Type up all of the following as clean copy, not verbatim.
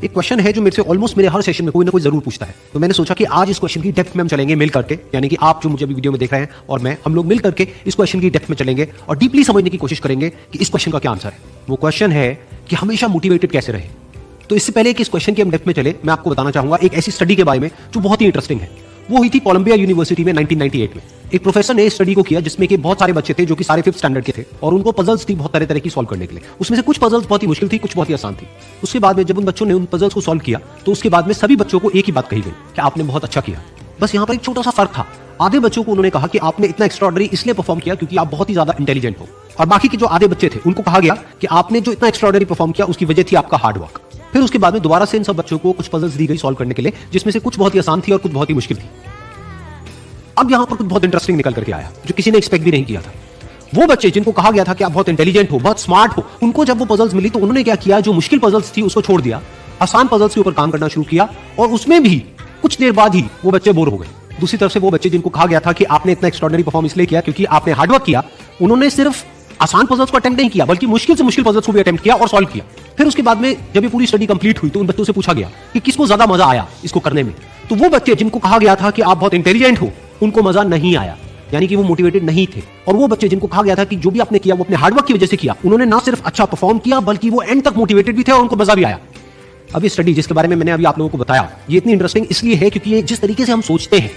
एक क्वेश्चन है जो मेरे से ऑलमोस्ट मेरे हर सेशन में कोई ना कोई जरूर पूछता है, तो मैंने सोचा कि आज इस क्वेश्चन की डेप्थ में हम चलेंगे मिल करके, यानी कि आप जो मुझे अभी वीडियो में देख रहे हैं और मैं, हम लोग मिल करके इस क्वेश्चन की डेप्थ में चलेंगे और डीपली समझने की कोशिश करेंगे कि इस क्वेश्चन का क्या आंसर है। वो क्वेश्चन है कि हमेशा मोटिवेटेड कैसे रहे। तो इससे पहले कि इस क्वेश्चन की हम डेप्थ में चले, मैं आपको बताना चाहूंगा एक ऐसी स्टडी के बारे में जो बहुत ही इंटरेस्टिंग है। वो हुई थी कोलंबिया यूनिवर्सिटी में 1998 में। एक प्रोफेसर ने इस स्टडी को किया जिसमें कि बहुत सारे बच्चे थे जो कि सारे 5th स्टैंडर्ड के थे और उनको पजल्स थी बहुत तरह तरह की सॉल्व करने के लिए। उसमें से कुछ पजल्स बहुत ही मुश्किल थी, कुछ बहुत ही आसान थी। उसके बाद में जब उन बच्चों ने उन पजल्स को सॉल्व किया तो उसके बाद में सभी बच्चों को एक ही बात कही गई कि आपने बहुत अच्छा किया। बस यहाँ पर एक छोटा सा फर्क था। आधे बच्चों को उन्होंने कहा कि आपने इतना एक्स्ट्राऑर्डिनरी इसलिए परफॉर्म किया क्योंकि आप बहुत ही ज्यादा इंटेलिजेंट हो, और बाकी के जो आधे बच्चे थे उनको कहा गया कि आपने जो इतना एक्स्ट्राऑर्डिनरी परफॉर्म किया उसकी वजह थी आपका हार्ड वर्क। फिर उसके बाद में दोबारा से इन सब बच्चों को कुछ पजल्स दी गई सॉल्व करने के लिए, जिसमें से कुछ बहुत ही आसान थी और कुछ बहुत ही मुश्किल थी। अब यहां पर कुछ बहुत इंटरेस्टिंग निकल करके आया जो किसी ने एक्सपेक्ट भी नहीं किया था। वो बच्चे जिनको कहा गया था कि आप बहुत इंटेलिजेंट हो, बहुत स्मार्ट हो, उनको जब वो पजल्स मिली तो उन्होंने क्या किया, जो मुश्किल पजल्स थी उसको छोड़ दिया, आसान पजल्स के ऊपर काम करना शुरू किया, और उसमें भी कुछ देर बाद ही वो बच्चे बोर हो गए। दूसरी तरफ से वो बच्चे जिनको कहा गया था कि आपने इतना एक्स्ट्राऑर्डिनरी परफॉर्म इसलिए किया क्योंकि आपने हार्डवर्क किया, उन्होंने सिर्फ आसान पजल्स को अटेम्प्ट नहीं किया बल्कि मुश्किल से मुश्किल पजल्स को भी अटेम्प्ट किया और सॉल्व किया। फिर उसके बाद में जब ये पूरी स्टडी कंप्लीट हुई तो उन बच्चों से पूछा गया कि किसको ज्यादा मजा आया इसको करने में। तो वो बच्चे जिनको कहा गया था कि आप बहुत इंटेलिजेंट हो, उनको मजा नहीं आया, यानी कि वो मोटिवेटेड नहीं थे। और वो बच्चे जिनको कहा गया था कि जो भी आपने किया वो अपने हार्डवर्क की वजह से किया, उन्होंने ना सिर्फ अच्छा परफॉर्म किया बल्कि वो एंड तक मोटिवेटेड भी थे और उनको मजा भी आया। अब ये स्टडी जिसके बारे में मैंने अभी आप लोगों को बताया, ये इतनी इंटरेस्टिंग इसलिए है क्योंकि ये जिस तरीके से हम सोचते हैं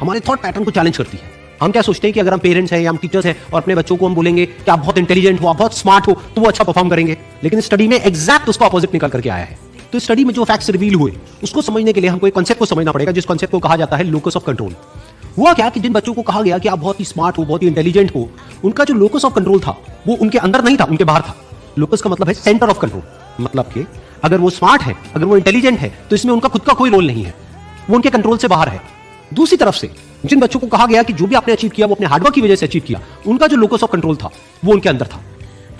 हमारे थॉट पैटर्न को चैलेंज करती है। हम क्या सोचते हैं कि अगर हम पेरेंट्स हैं या हम टीचर्स हैं और अपने बच्चों को हम बोलेंगे कि आप बहुत इंटेलिजेंट हो, आप बहुत स्मार्ट हो, तो वो अच्छा परफॉर्म करेंगे। लेकिन स्टडी में एग्जैक्ट उसका अपोजिट निकल करके आया है। तो स्टडी में जो फैक्ट्स रिवील हुए उसको समझने के लिए हमको एक कॉन्सेप्ट को समझना पड़ेगा, जिस कॉन्सेप्ट को कहा जाता है लोकस ऑफ कंट्रोल। हुआ क्या कि जिन बच्चों को कहा गया कि आप बहुत ही स्मार्ट हो, बहुत ही इंटेलिजेंट हो, उनका जो लोकस ऑफ कंट्रोल था वो उनके अंदर नहीं था, उनके बाहर था। लोकस का मतलब है सेंटर ऑफ कंट्रोल, मतलब कि अगर वो स्मार्ट है, अगर वो इंटेलिजेंट है तो इसमें उनका खुद का कोई रोल नहीं है, वो उनके कंट्रोल से बाहर है। दूसरी तरफ से जिन बच्चों को कहा गया कि जो भी आपने अचीव किया वो अपने हार्डवर्क की वजह से अचीव किया, उनका जो लोकस ऑफ कंट्रोल था वो उनके अंदर था,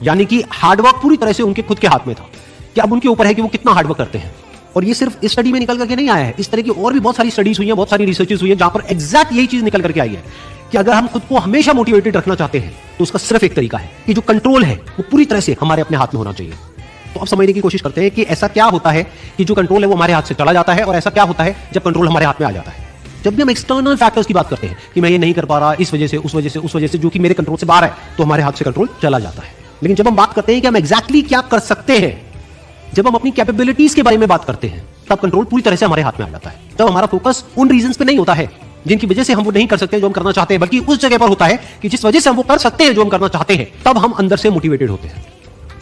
यानी कि हार्डवर्क पूरी तरह से उनके खुद के हाथ में था कि अब उनके ऊपर है कि वो कितना हार्डवर्क करते हैं। और ये सिर्फ इस स्टडी में निकल करके नहीं आया है, इस तरह की और भी बहुत सारी स्टडीज हुई हैं, बहुत सारी रिसर्चेस हुई हैं जहां पर एग्जैक्ट यही चीज निकल करके आई है कि अगर हम खुद को हमेशा मोटिवेटेड रखना चाहते हैं तो उसका सिर्फ एक तरीका है कि जो कंट्रोल है वो पूरी तरह से हमारे अपने हाथ में होना चाहिए। तो अब समझने की कोशिश करते हैं कि ऐसा क्या होता है कि जो कंट्रोल है वो हमारे हाथ से चला जाता है, और ऐसा क्या होता है जब कंट्रोल हमारे हाथ में आ जाता है। जब भी हम एक्सटर्नल फैक्टर्स की बात करते हैं कि मैं ये नहीं कर पा रहा इस वजह से, उस वजह से, उस वजह से, जो कि मेरे कंट्रोल से बाहर है, तो हमारे हाथ से कंट्रोल चला जाता है। लेकिन जब हम बात करते हैं कि हम एग्जैक्टली क्या कर सकते हैं, जब हम अपनी कैपेबिलिटीज के बारे में बात करते हैं, तब कंट्रोल पूरी तरह से हमारे हाथ में आ जाता है। तब हमारा फोकस उन रीजंस पे नहीं होता है जिनकी वजह से हम वो नहीं कर सकते जो हम करना चाहते हैं, बल्कि उस जगह पर होता है कि जिस वजह से हम वो कर सकते हैं जो हम करना चाहते हैं। तब हम अंदर से मोटिवेटेड होते हैं।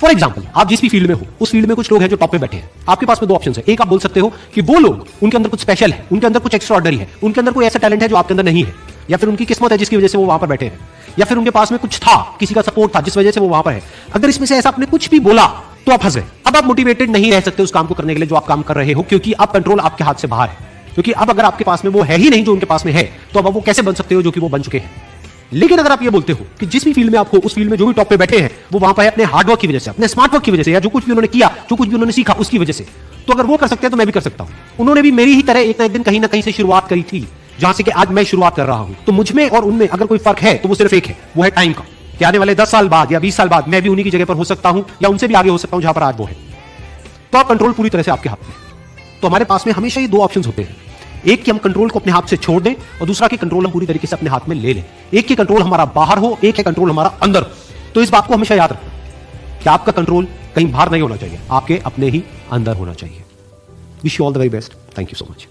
फॉर एग्जाम्पल, आप जिस भी फील्ड में हो उस फील्ड में कुछ लोग हैं जो टॉप पे बैठे हैं। आपके पास में दो ऑप्शन है। एक, आप बोल सकते हो कि वो लोग, उनके अंदर कुछ स्पेशल है, उनके अंदर कुछ एक्स्ट्राऑर्डिनरी है, उनके अंदर कोई ऐसा टैलेंट है जो आपके अंदर नहीं है, या फिर उनकी किस्मत है जिसकी वजह से वो वहां पर बैठे हैं, या फिर उनके पास में कुछ था, किसी का सपोर्ट था जिस वजह से वो वहां पर है। अगर इसमें से ऐसा आपने कुछ भी बोला तो आप फंस गए। अब आप मोटिवेटेड नहीं रह सकते उस काम को करने के लिए जो आप काम कर रहे हो, क्योंकि अब कंट्रोल आपके हाथ से बाहर है। क्योंकि अब अगर आपके पास में वो है ही नहीं जो उनके पास में है, तो अब वो कैसे बन सकते हो जो कि वो बन चुके हैं। लेकिन अगर आप ये बोलते हो कि जिस भी फील्ड में आप हो उस फील्ड में जो भी टॉप पे बैठे हैं वो वहां पर है अपने हार्डवर्क की वजह से, अपने स्मार्ट वर्क की वजह से, या जो कुछ भी उन्होंने किया, जो कुछ भी उन्होंने सीखा उसकी वजह से, तो अगर वो कर सकते हैं तो मैं भी कर सकता हूं। उन्होंने भी मेरी ही तरह एक ना एक दिन कहीं ना कहीं से शुरुआत करी थी, जहां से कि आज मैं शुरुआत कर रहा हूं। तो मुझ में और उनमें अगर कोई फर्क है तो वो सिर्फ एक है, वो है टाइम का, कि आने वाले 10 साल बाद या 20 साल बाद मैं भी उन्हीं की जगह पर हो सकता हूं या उनसे भी आगे हो सकता हूं जहां पर आज वो है। तो अब कंट्रोल पूरी तरह से आपके हाथ में। तो हमारे पास में हमेशा ये दो ऑप्शन होते हैं, एक कि हम कंट्रोल को अपने हाथ से छोड़ दें, और दूसरा कि कंट्रोल हम पूरी तरीके से अपने हाथ में ले लें। एक कि कंट्रोल हमारा बाहर हो, एक है कंट्रोल हमारा अंदर हो। तो इस बात को हमेशा याद रखना कि आपका कंट्रोल कहीं बाहर नहीं होना चाहिए, आपके अपने ही अंदर होना चाहिए। Wish you all the very best. Thank you so much.